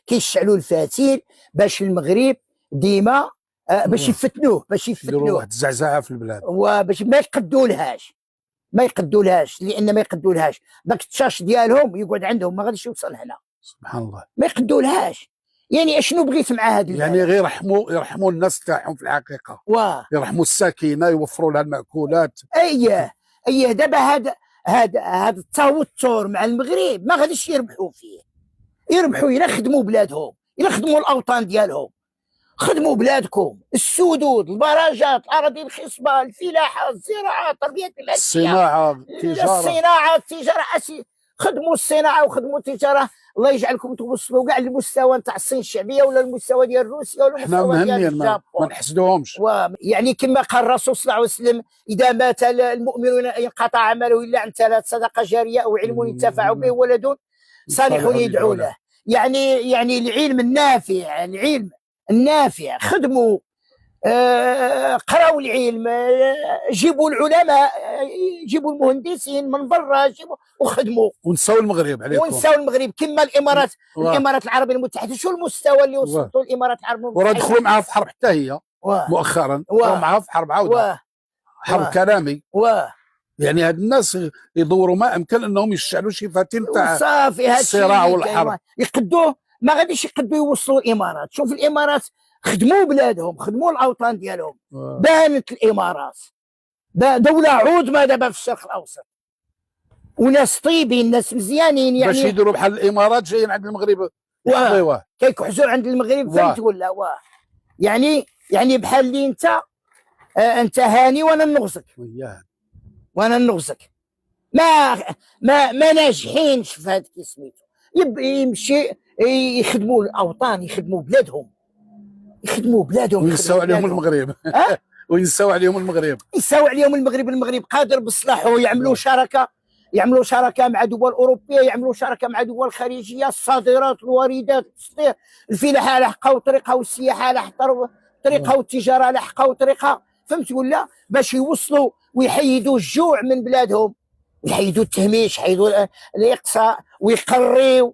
كيشعلوا الفتيل باش المغرب ديما باش يفتنوه يديروا واحد الزعزعه في البلاد، وباش ما يقدولهاش لان ما يقدولهاش داك التشاش ديالهم يقعد عندهم ما غاديش يوصل هنا. سبحان الله. ما يقدولهاش. يعني اشنو بغيت مع هذا يعني غير يرحموا الناس تاعهم في الحقيقه، يرحموا الساكنه، يوفروا لها المأكولات. اييه دابا هذا التوتر مع المغرب ما غاديش يربحوا فيه. يربحوا الا خدموا بلادهم، الا خدموا الاوطان ديالهم. خدموا بلادكم، السدود، البراجات، الاراضي الخصبه، الفلاحه، الزراعه، التربيه الصناعه، التجاره، خدموا الصناعه وخدموا التجاره. الله يجعلكم توصلوا كاع للمستوى نتاع الصين الشعبيه ولا المستوى ديال روسيا ولا المستوى ديال الجابون. ما نحسدوهمش. يعني كما قال الرسول صلى الله عليه وسلم: اذا مات المؤمنون انقطع عمله الا عن ثلاث: صدقه جاريه او علم ينتفع به ولد صالح يدعو له. يعني العلم النافع خدموا، قراوا العلم، جيبوا العلماء، جيبوا المهندسين من برا، جيبوا وخدموا. ونساو المغرب عليكم، ونساو المغرب كما الامارات العربيه المتحده. شو المستوى اللي وصلتوا الامارات العربيه المتحده؟ وراه دخلوا معها في حرب حتى هي مؤخرا، معها في حرب عوده، حرب كلامي. يعني هاد الناس يدوروا ما امكن انهم يشعلوا شي فتيل تاع الصراع والحرب. يقدوه، ما غاديش يقدوا يوصلوا الامارات. شوف الامارات خدموا بلادهم، خدموا الاوطان ديالهم. بانت الامارات دوله عظمى دابا في الشرق الاوسط، وناس طيبين، ناس مزيانين. يعني باش يديروا بحال الامارات جايين عند المغرب كيكحزوا عند المغرب. فهمت ولا؟ يعني بحال اللي انت هاني وانا نغزك. ما ناجحينش في هذا كي سميتو. يمشي يخدموا الاوطان، يخدموا بلادهم. وينساو عليهم المغرب. وينساو عليهم المغرب. المغرب قادر بصلاحه يعملوا شراكه مع دول اوروبيه، يعملوا شراكه مع دول خارجيه، الصادرات، الواردات، الفلاحه لحقوا طريقه، والسياحه لحقوا طريقه، والتجاره لحقوا طريقه. فهمت ولا؟ باش يوصلوا ويحيدوا الجوع من بلادهم، يحيدوا التهميش، يحيدوا الاقصاء، ويقريوا.